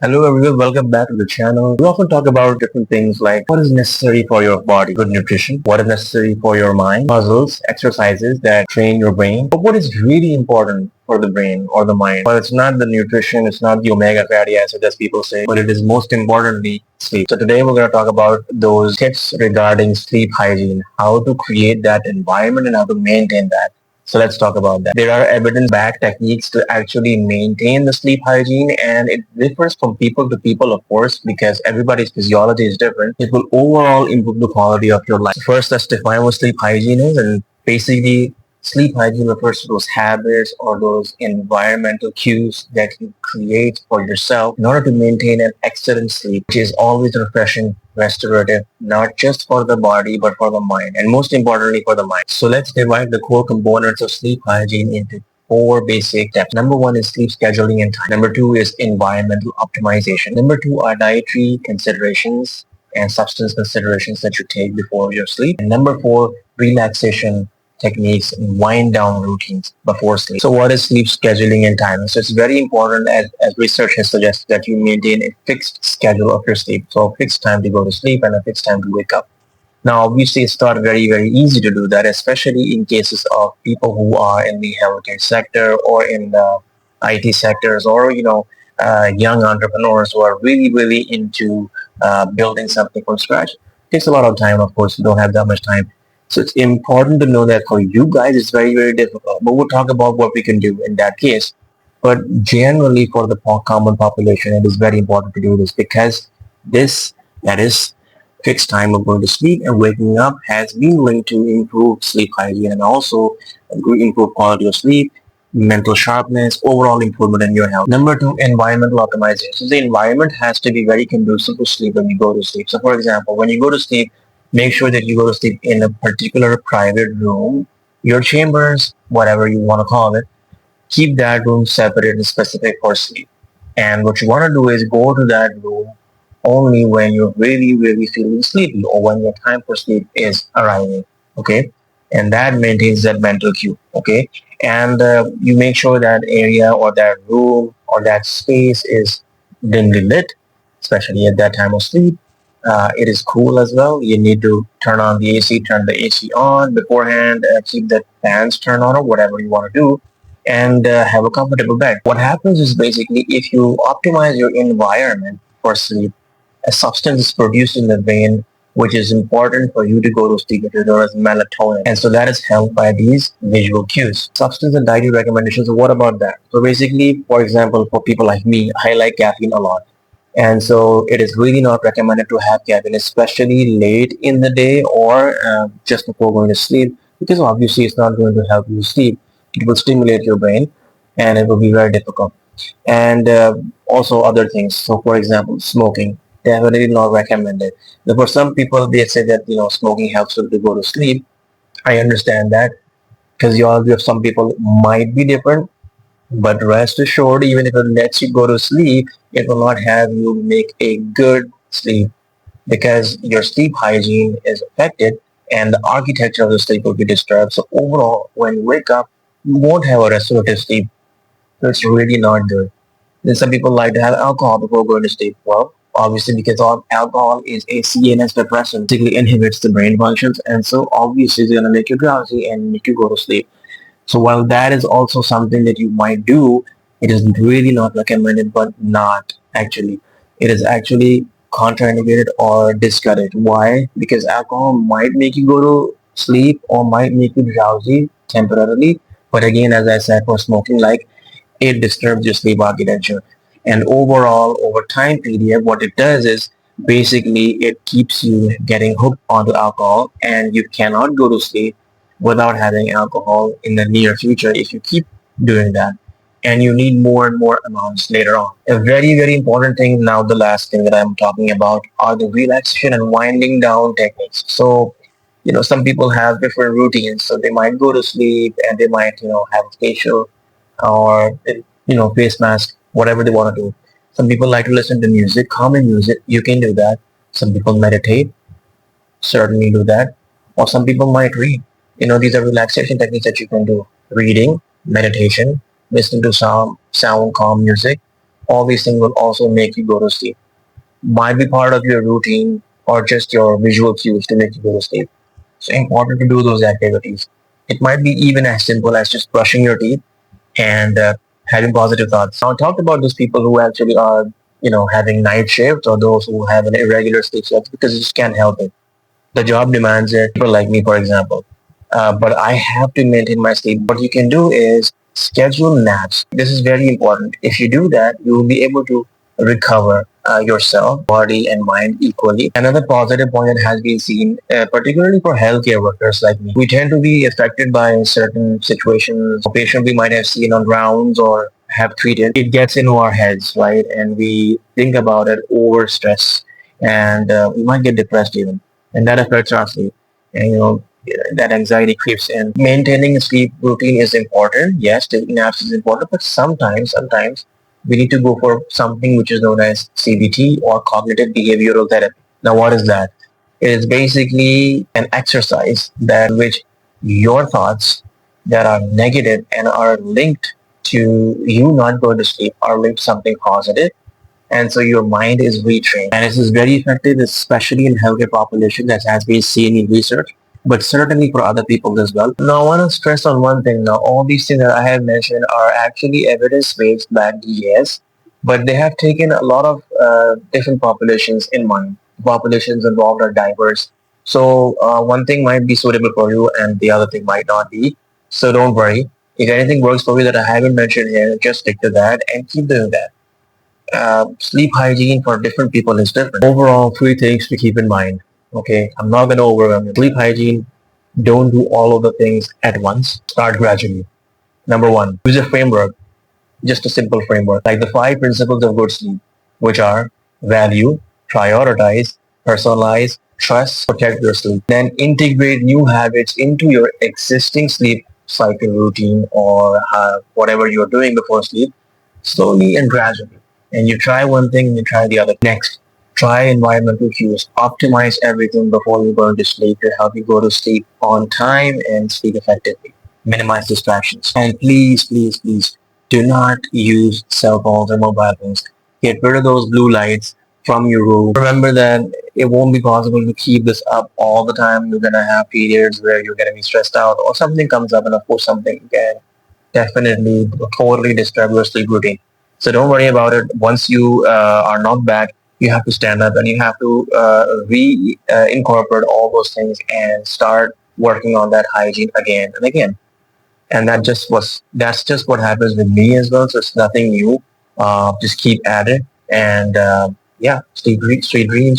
Hello everyone, welcome back to the channel. We often talk about different things like what is necessary for your body, good nutrition, what is necessary for your mind, puzzles, exercises that train your brain. But what is really important for the brain or the mind? Well, it's not the nutrition, it's not the omega fatty acids as people say, but it is most importantly sleep. So today we're going to talk about those tips regarding sleep hygiene, how to create that environment and how to maintain that. So let's talk about that. There are evidence-backed techniques to actually maintain the sleep hygiene, and it differs from people to people, of course, because everybody's physiology is different. It will overall improve the quality of your life. So first, let's define what sleep hygiene is, and basically, sleep hygiene refers to those habits or those environmental cues that you create for yourself in order to maintain an excellent sleep, which is always refreshing, restorative, not just for the body, but for the mind, and most importantly, for the mind. So let's divide the core components of sleep hygiene into four basic steps. Number one is sleep scheduling and time. Number two is environmental optimization. Number two are dietary considerations and substance considerations that you take before your sleep. And number four, relaxation techniques and wind down routines before sleep. So what is sleep scheduling and timing? So it's very important as research has suggested that you maintain a fixed schedule of your sleep. So a fixed time to go to sleep and a fixed time to wake up. Now, obviously, it's not very, very easy to do that, especially in cases of people who are in the healthcare sector or in the IT sectors or, young entrepreneurs who are really, really into building something from scratch. It takes a lot of time, of course. You don't have that much time. So it's important to know that for you guys, it's very, very difficult. But we'll talk about what we can do in that case. But generally, for the common population, it is very important to do this because that is fixed time of going to sleep and waking up has been linked to improved sleep hygiene and also improved quality of sleep, mental sharpness, overall improvement in your health. Number two, environmental optimization. So the environment has to be very conducive to sleep when you go to sleep. So for example, when you go to sleep, make sure that you go to sleep in a particular private room, your chambers, whatever you want to call it. Keep that room separate and specific for sleep. And what you want to do is go to that room only when you're really, really feeling sleepy or when your time for sleep is arriving. Okay. And that maintains that mental cue. Okay. And you make sure that area or that room or that space is dimly lit, especially at that time of sleep. It is cool as well. You need to turn on the AC, turn the AC on beforehand, keep the fans turned on or whatever you want to do, and have a comfortable bed. What happens is basically if you optimize your environment for sleep, a substance is produced in the brain which is important for you to go to sleep, which is known as melatonin. And so that is helped by these visual cues. Substance and dietary recommendations, so what about that? So basically, for example, for people like me, I like caffeine a lot. And so it is really not recommended to have caffeine, especially late in the day or just before going to sleep, because obviously it's not going to help you sleep. It will stimulate your brain and it will be very difficult. And also other things. So for example, smoking, definitely not recommended. Now, for some people, they say that, smoking helps them to go to sleep. I understand that because your view of some people might be different. But rest assured, even if it lets you go to sleep, it will not have you make a good sleep because your sleep hygiene is affected and the architecture of the sleep will be disturbed. So overall, when you wake up, you won't have a restorative sleep. So it's really not good. Then some people like to have alcohol before going to sleep. Well, obviously because alcohol is a CNS depressant, basically inhibits the brain functions, and so obviously it's going to make you drowsy and make you go to sleep. So while that is also something that you might do, it is really not recommended, but not actually. It is actually contraindicated or discouraged. Why? Because alcohol might make you go to sleep or might make you drowsy temporarily. But again, as I said, for smoking, like it disturbs your sleep architecture. And overall, over time period, what it does is basically it keeps you getting hooked onto alcohol and you cannot go to sleep without having alcohol in the near future if you keep doing that. And you need more and more amounts later on. A very, very important thing now, the last thing that I'm talking about are the relaxation and winding down techniques. So, some people have different routines. So they might go to sleep and they might, have a facial or face mask, whatever they want to do. Some people like to listen to music, calming music. You can do that. Some people meditate, certainly do that. Or some people might read. These are relaxation techniques that you can do. Reading, meditation, listening to sound calm music, all these things will also make you go to sleep. Might be part of your routine or just your visual cues to make you go to sleep. So important to do those activities. It might be even as simple as just brushing your teeth and having positive thoughts. Now, talk about those people who actually are, having night shifts or those who have an irregular sleep cycle because you just can't help it. The job demands it. People like me, for example. But I have to maintain my sleep. What you can do is schedule naps. This is very important. If you do that, you will be able to recover yourself, body and mind equally. Another positive point that has been seen, particularly for healthcare workers like me, we tend to be affected by certain situations, a patient we might have seen on rounds or have treated. It gets into our heads, right? And we think about it over stress and we might get depressed even. And that affects our sleep. And, that anxiety creeps in. Maintaining a sleep routine is important. Yes, taking naps is important, but sometimes we need to go for something which is known as CBT or cognitive behavioral therapy. Now, what is that? It is basically an exercise that which your thoughts that are negative and are linked to you not going to sleep are linked to something positive, and so your mind is retrained. And this is very effective, especially in healthcare population, that has been seen in research, but certainly for other people as well. Now, I want to stress on one thing. Now, all these things that I have mentioned are actually evidence-based backed, yes, but they have taken a lot of different populations in mind. Populations involved are diverse. So one thing might be suitable for you and the other thing might not be. So don't worry. If anything works for you that I haven't mentioned here, just stick to that and keep doing that. Sleep hygiene for different people is different. Overall, three things to keep in mind. Okay, I'm not going to overwhelm you. Sleep hygiene, don't do all of the things at once. Start gradually. Number one, use a framework, just a simple framework, like the five principles of good sleep, which are value, prioritize, personalize, trust, protect your sleep. Then integrate new habits into your existing sleep cycle routine or whatever you're doing before sleep, slowly and gradually. And you try one thing and you try the other. Next, try environmental cues. Optimize everything before you go to sleep to help you go to sleep on time and sleep effectively. Minimize distractions. And please, do not use cell phones or mobile phones. Get rid of those blue lights from your room. Remember that it won't be possible to keep this up all the time. You're going to have periods where you're going to be stressed out or something comes up, and of course something can definitely totally disturb your sleep routine. So don't worry about it. Once you are knocked back, you have to stand up and you have to incorporate all those things and start working on that hygiene again and again. And that's just what happens with me as well. So it's nothing new. Just keep at it and yeah, sweet dreams.